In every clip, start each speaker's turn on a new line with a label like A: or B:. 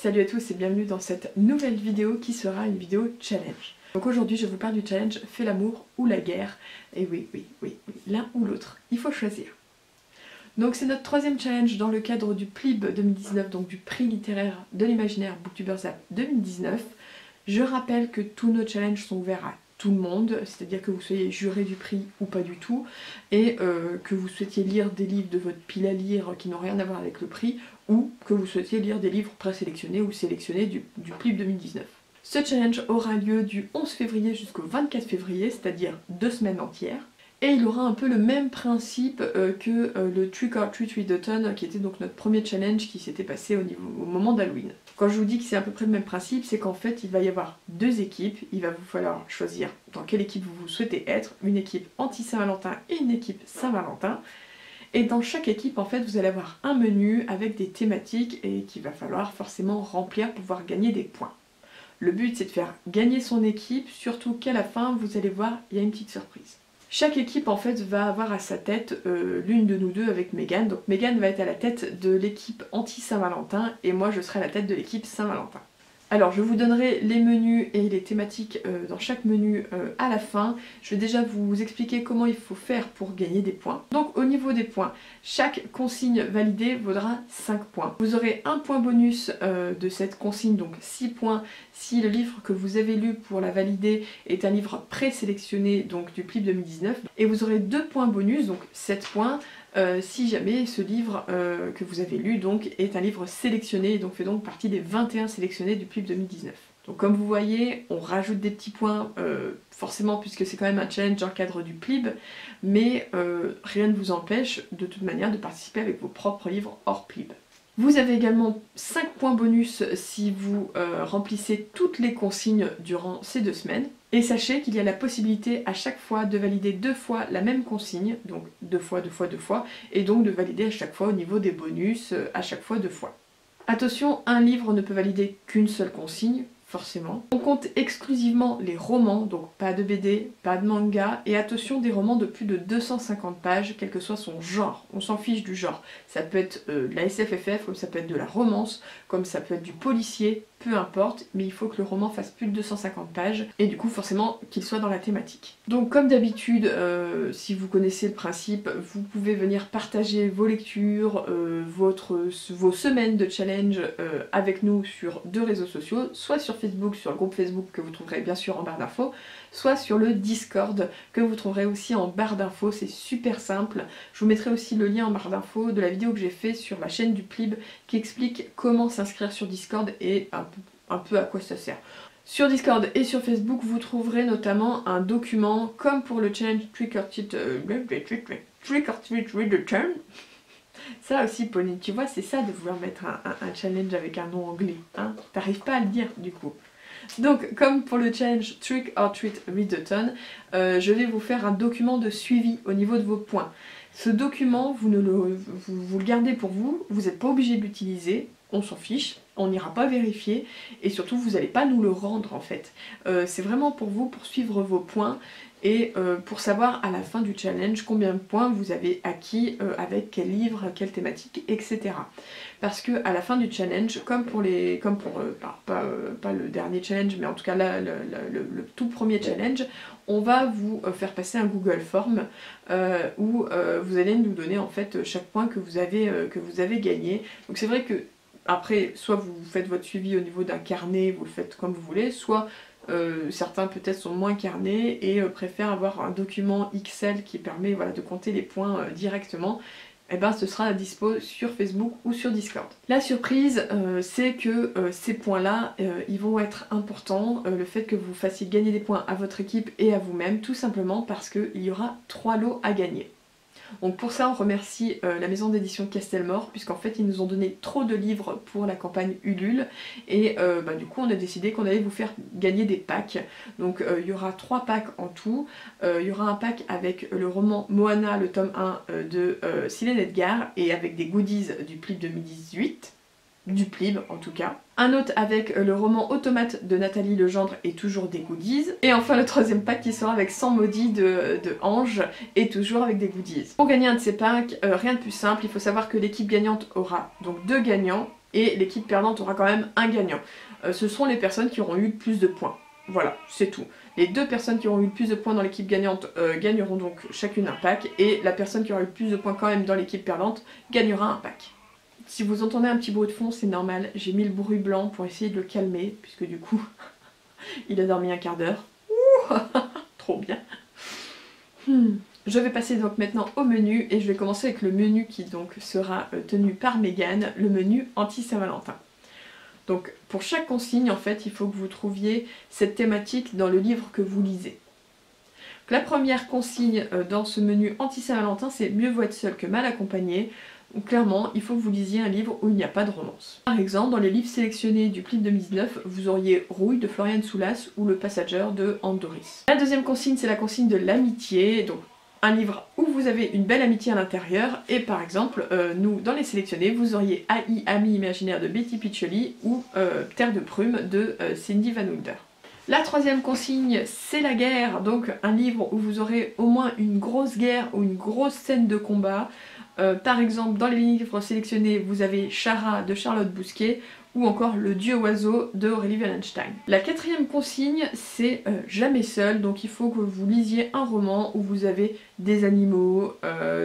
A: Salut à tous et bienvenue dans cette nouvelle vidéo qui sera une vidéo challenge. Donc aujourd'hui je vous parle du challenge Fais l'amour ou la guerre. Et oui, l'un ou l'autre, il faut choisir. Donc c'est notre troisième challenge dans le cadre du PLIB 2019, donc du prix littéraire de l'imaginaire Booktubers App 2019. Je rappelle que tous nos challenges sont ouverts à tout le monde, c'est-à-dire que vous soyez juré du prix ou pas du tout, et que vous souhaitiez lire des livres de votre pile à lire qui n'ont rien à voir avec le prix, ou que vous souhaitiez lire des livres présélectionnés ou sélectionnés du PLIB 2019. Ce challenge aura lieu du 11 février jusqu'au 24 février, c'est-à-dire 2 semaines entières. Et il aura un peu le même principe que le Trick or Treat Readathon, qui était donc notre premier challenge qui s'était passé au moment d'Halloween. Quand je vous dis que c'est à peu près le même principe, c'est qu'en fait il va y avoir deux équipes, il va vous falloir choisir dans quelle équipe vous souhaitez être, une équipe anti-Saint-Valentin et une équipe Saint-Valentin. Et dans chaque équipe en fait vous allez avoir un menu avec des thématiques et qu'il va falloir forcément remplir pour pouvoir gagner des points. Le but c'est de faire gagner son équipe, surtout qu'à la fin vous allez voir il y a une petite surprise. Chaque équipe en fait va avoir à sa tête l'une de nous deux avec Megan. Donc Megan va être à la tête de l'équipe anti-Saint-Valentin et moi je serai à la tête de l'équipe Saint-Valentin. Alors je vous donnerai les menus et les thématiques dans chaque menu à la fin. Je vais déjà vous expliquer comment il faut faire pour gagner des points. Donc au niveau des points, chaque consigne validée vaudra 5 points. Vous aurez un point bonus de cette consigne, donc 6 points si le livre que vous avez lu pour la valider est un livre présélectionné donc du PLIB 2019. Et vous aurez 2 points bonus, donc 7 points. Si jamais ce livre que vous avez lu donc est un livre sélectionné et donc fait donc partie des 21 sélectionnés du PLIB 2019. Donc comme vous voyez, on rajoute des petits points forcément puisque c'est quand même un challenge dans le cadre du PLIB, mais rien ne vous empêche de toute manière de participer avec vos propres livres hors PLIB. Vous avez également 5 points bonus si vous remplissez toutes les consignes durant ces 2 semaines. Et sachez qu'il y a la possibilité à chaque fois de valider 2 fois la même consigne, donc 2 fois, et donc de valider à chaque fois au niveau des bonus, à chaque fois 2 fois. Attention, un livre ne peut valider qu'une seule consigne, forcément. On compte exclusivement les romans, donc pas de BD, pas de manga, et attention des romans de plus de 250 pages, quel que soit son genre. On s'en fiche du genre. Ça peut être de la SFFF, comme ça peut être de la romance, comme ça peut être du policier, peu importe, mais il faut que le roman fasse plus de 250 pages, et du coup forcément qu'il soit dans la thématique. Donc comme d'habitude, si vous connaissez le principe, vous pouvez venir partager vos lectures, vos semaines de challenge avec nous sur 2 réseaux sociaux, soit sur Facebook, sur le groupe Facebook que vous trouverez bien sûr en barre d'infos, soit sur le Discord que vous trouverez aussi en barre d'infos, c'est super simple. Je vous mettrai aussi le lien en barre d'infos de la vidéo que j'ai fait sur la chaîne du PLIB qui explique comment s'inscrire sur Discord et un peu à quoi ça sert. Sur Discord et sur Facebook, vous trouverez notamment un document comme pour le challenge Trick or Treat Readathon. Ça aussi, Pauline, tu vois, c'est ça de vouloir mettre un challenge avec un nom anglais. Hein, t'arrives pas à le dire du coup. Donc, comme pour le challenge Trick or Treat Readathon, je vais vous faire un document de suivi au niveau de vos points. Ce document, vous le gardez pour vous, vous n'êtes pas obligé de l'utiliser, on s'en fiche, on n'ira pas vérifier, et surtout vous n'allez pas nous le rendre en fait. C'est vraiment pour vous, pour suivre vos points, et pour savoir à la fin du challenge combien de points vous avez acquis avec quel livre, quelle thématique, etc. Parce que à la fin du challenge, pas le dernier challenge, mais en tout cas là, le tout premier challenge, on va vous faire passer un Google Form où vous allez nous donner en fait chaque point que vous avez gagné. Donc c'est vrai que après, soit vous faites votre suivi au niveau d'un carnet, vous le faites comme vous voulez, soit certains peut-être sont moins carnés et préfèrent avoir un document Excel qui permet voilà, de compter les points directement. Et ben ce sera à dispo sur Facebook ou sur Discord. La surprise, c'est que ces points-là, ils vont être importants, le fait que vous fassiez gagner des points à votre équipe et à vous-même, tout simplement parce qu'il y aura 3 lots à gagner. Donc pour ça on remercie la maison d'édition Castelmore puisqu'en fait ils nous ont donné trop de livres pour la campagne Ulule et du coup on a décidé qu'on allait vous faire gagner des packs. Donc il y aura 3 packs en tout. Il y aura un pack avec le roman Moana, le tome 1 de Silène Edgar et avec des goodies du PLIB 2018. Du PLIB en tout cas. Un autre avec le roman Automate de Nathalie Legendre et toujours des goodies. Et enfin le 3e pack qui sera avec 100 maudits de Ange et toujours avec des goodies. Pour gagner un de ces packs, rien de plus simple, il faut savoir que l'équipe gagnante aura donc 2 gagnants et l'équipe perdante aura quand même un gagnant. Ce seront les personnes qui auront eu le plus de points. Voilà, c'est tout. Les deux personnes qui auront eu le plus de points dans l'équipe gagnante gagneront donc chacune un pack, et la personne qui aura eu le plus de points quand même dans l'équipe perdante gagnera un pack. Si vous entendez un petit bruit de fond, c'est normal, j'ai mis le bruit blanc pour essayer de le calmer, puisque du coup, il a dormi un quart d'heure. Trop bien. Je vais passer donc maintenant au menu, et je vais commencer avec le menu qui donc sera tenu par Megan, le menu anti-Saint-Valentin. Donc pour chaque consigne, en fait, il faut que vous trouviez cette thématique dans le livre que vous lisez. La première consigne dans ce menu anti-Saint-Valentin, c'est mieux vaut être seul que mal accompagné. Donc clairement, il faut que vous lisiez un livre où il n'y a pas de romance. Par exemple, dans les livres sélectionnés du Plib 2019, vous auriez Rouille de Florian Soulas ou Le Passager de Anne Doris. La deuxième consigne, c'est la consigne de l'amitié, donc un livre où vous avez une belle amitié à l'intérieur, et par exemple, nous, dans les sélectionnés, vous auriez AI, Ami imaginaire de Betty Piccioli ou Terre de Prumes de Cindy Van Wilder. La troisième consigne, c'est la guerre, donc un livre où vous aurez au moins une grosse guerre ou une grosse scène de combat. Par exemple, dans les livres sélectionnés, vous avez Chara de Charlotte Bousquet ou encore Le Dieu Oiseau de Aurélie Wallenstein. La quatrième consigne, c'est jamais seul, donc il faut que vous lisiez un roman où vous avez des animaux,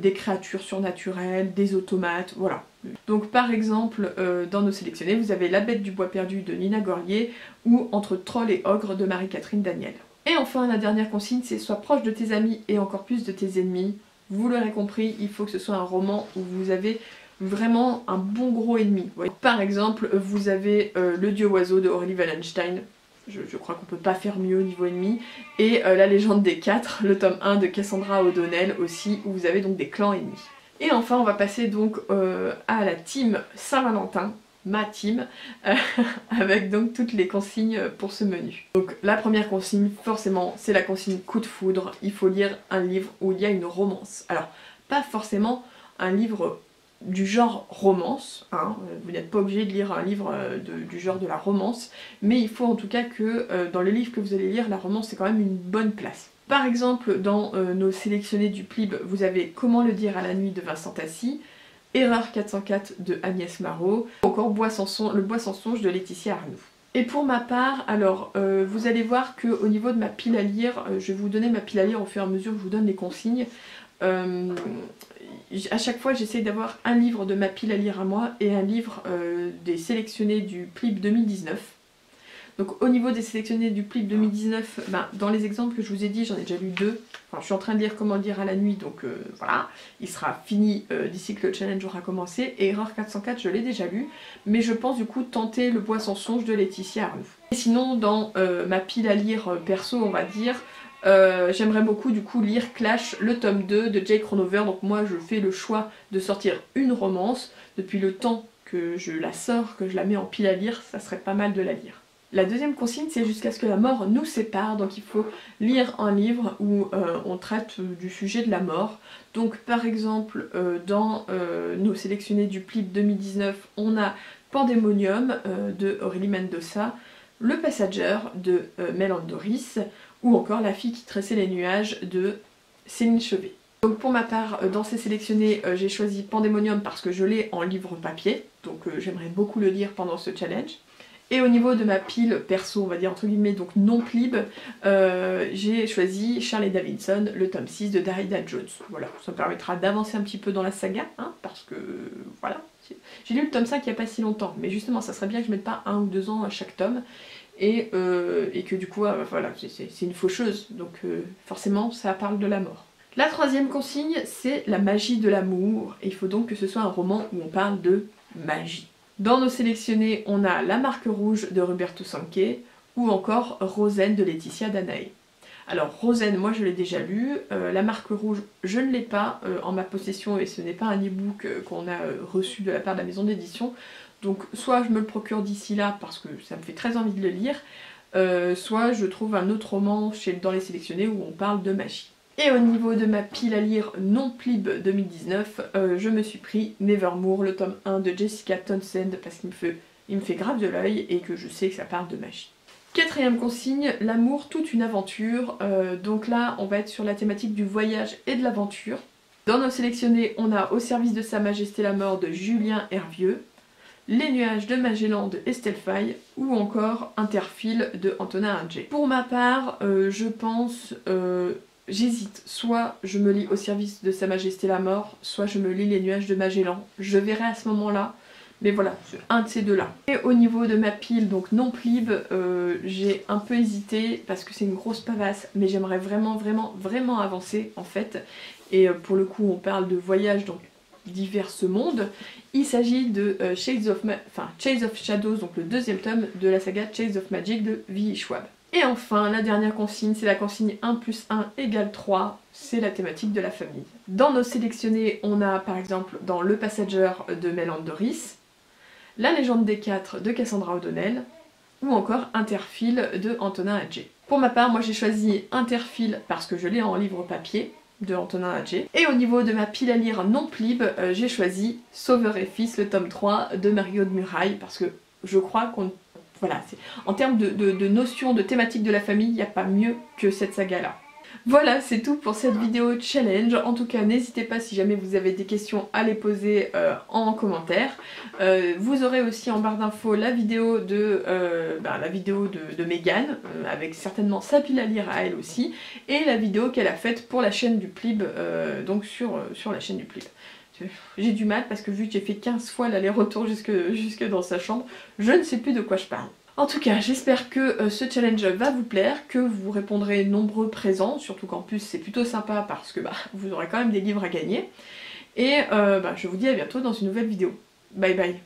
A: des créatures surnaturelles, des automates, voilà. Donc par exemple, dans nos sélectionnés, vous avez La Bête du Bois Perdu de Nina Gorlier ou Entre Trolls et Ogres de Marie-Catherine Daniel. Et enfin, la dernière consigne, c'est Sois proche de tes amis et encore plus de tes ennemis. Vous l'aurez compris, il faut que ce soit un roman où vous avez vraiment un bon gros ennemi. Par exemple, vous avez Le Dieu Oiseau de Aurélie Wallenstein, je crois qu'on peut pas faire mieux au niveau ennemi, et La Légende des Quatre, le tome 1 de Cassandra O'Donnell aussi, où vous avez donc des clans ennemis. Et enfin, on va passer donc à la team Saint-Valentin, ma team, avec donc toutes les consignes pour ce menu. Donc la première consigne, forcément, c'est la consigne coup de foudre. Il faut lire un livre où il y a une romance. Alors, pas forcément un livre du genre romance, hein. Vous n'êtes pas obligé de lire un livre du genre de la romance, mais il faut en tout cas que dans le livre que vous allez lire, la romance c'est quand même une bonne place. Par exemple, dans nos sélectionnés du Plib, vous avez Comment le dire à la nuit de Vincent Tassi, Erreur 404 de Agnès Marot, ou encore Le Bois sans songe de Laetitia Arnoux. Et pour ma part, alors vous allez voir qu'au niveau de ma pile à lire, je vais vous donner ma pile à lire au fur et à mesure que je vous donne les consignes. À chaque fois j'essaie d'avoir un livre de ma pile à lire à moi et un livre des sélectionnés du Plib 2019. Donc au niveau des sélectionnés du Plib 2019, dans les exemples que je vous ai dit, j'en ai déjà lu deux. Enfin, je suis en train de lire Comment le dire à la nuit, donc voilà, il sera fini d'ici que le challenge aura commencé. Et Erreur 404, je l'ai déjà lu, mais je pense du coup tenter Le Bois sans songe de Laetitia Arnoux. Et sinon, dans ma pile à lire perso, on va dire, j'aimerais beaucoup du coup lire Clash, le tome 2 de Jake Ronover. Donc moi je fais le choix de sortir une romance. Depuis le temps que je la sors, que je la mets en pile à lire, ça serait pas mal de la lire. La deuxième consigne, c'est Jusqu'à ce que la mort nous sépare, donc il faut lire un livre où on traite du sujet de la mort. Donc par exemple, dans nos sélectionnés du Plib 2019, on a Pandemonium de Aurélie Mendoza, Le Passager de Mel Doris, ou encore La fille qui tressait les nuages de Céline Chevet. Donc pour ma part, dans ces sélectionnés, j'ai choisi Pandemonium parce que je l'ai en livre papier, donc j'aimerais beaucoup le lire pendant ce challenge. Et au niveau de ma pile perso, on va dire entre guillemets, donc non Plib, j'ai choisi Charlie Davidson, le tome 6 de Darida Jones. Voilà, ça me permettra d'avancer un petit peu dans la saga, hein, parce que voilà. J'ai lu le tome 5 il n'y a pas si longtemps, mais justement ça serait bien que je mette pas 1 ou 2 ans à chaque tome, et que du coup, voilà, c'est une faucheuse, donc forcément ça parle de la mort. La troisième consigne, c'est la magie de l'amour, et il faut donc que ce soit un roman où on parle de magie. Dans nos sélectionnés, on a La Marque Rouge de Roberto Sanque ou encore Rosen de Laetitia Danae. Alors Rosen, moi je l'ai déjà lu, La Marque Rouge, je ne l'ai pas en ma possession et ce n'est pas un e-book qu'on a reçu de la part de la maison d'édition. Donc soit je me le procure d'ici là parce que ça me fait très envie de le lire, soit je trouve un autre roman dans les sélectionnés où on parle de magie. Et au niveau de ma pile à lire non Plib 2019, je me suis pris Nevermore, le tome 1 de Jessica Townsend, parce qu'il me fait grave de l'œil et que je sais que ça parle de magie. Quatrième consigne, l'amour, toute une aventure. Donc là, on va être sur la thématique du voyage et de l'aventure. Dans nos sélectionnés, on a Au service de Sa Majesté la Mort de Julien Hervieux, Les nuages de Magellan de Estelle Faye ou encore Interfile de Antonin Hadjé. Pour ma part, je pense, j'hésite, soit je me lis Au service de Sa Majesté la Mort, soit je me lis Les nuages de Magellan. Je verrai à ce moment-là, mais voilà, c'est un de ces deux-là. Et au niveau de ma pile, donc non plib, j'ai un peu hésité parce que c'est une grosse pavasse, mais j'aimerais vraiment avancer en fait. Et pour le coup, on parle de voyage, donc divers mondes. Il s'agit de Shades of Shadows, donc le deuxième tome de la saga Shades of Magic de V.E. Schwab. Et enfin, la dernière consigne, c'est la consigne 1 + 1 = 3, c'est la thématique de la famille. Dans nos sélectionnés, on a par exemple dans Le Passager de Mélandre Doris, La légende des 4 de Cassandra O'Donnell, ou encore Interfile de Antonin Hadjé. Pour ma part, moi j'ai choisi Interfile parce que je l'ai en livre papier, de Antonin Hadjé. Et au niveau de ma pile à lire non plib, j'ai choisi Sauveur et Fils, le tome 3 de Marie-Aude Muraille, parce que je crois qu'on... Voilà, en termes de notion, de thématique de la famille, il n'y a pas mieux que cette saga-là. Voilà, c'est tout pour cette vidéo challenge. En tout cas, n'hésitez pas si jamais vous avez des questions à les poser en commentaire. Vous aurez aussi en barre d'infos la vidéo de Megan, avec certainement sa pile à lire à elle aussi, et la vidéo qu'elle a faite pour la chaîne du Plib, donc sur la chaîne du Plib. J'ai du mal parce que vu que j'ai fait 15 fois l'aller-retour jusque dans sa chambre, je ne sais plus de quoi je parle. En tout cas, j'espère que ce challenge va vous plaire, que vous répondrez nombreux présents, surtout qu'en plus c'est plutôt sympa parce que vous aurez quand même des livres à gagner. Et je vous dis à bientôt dans une nouvelle vidéo. Bye bye.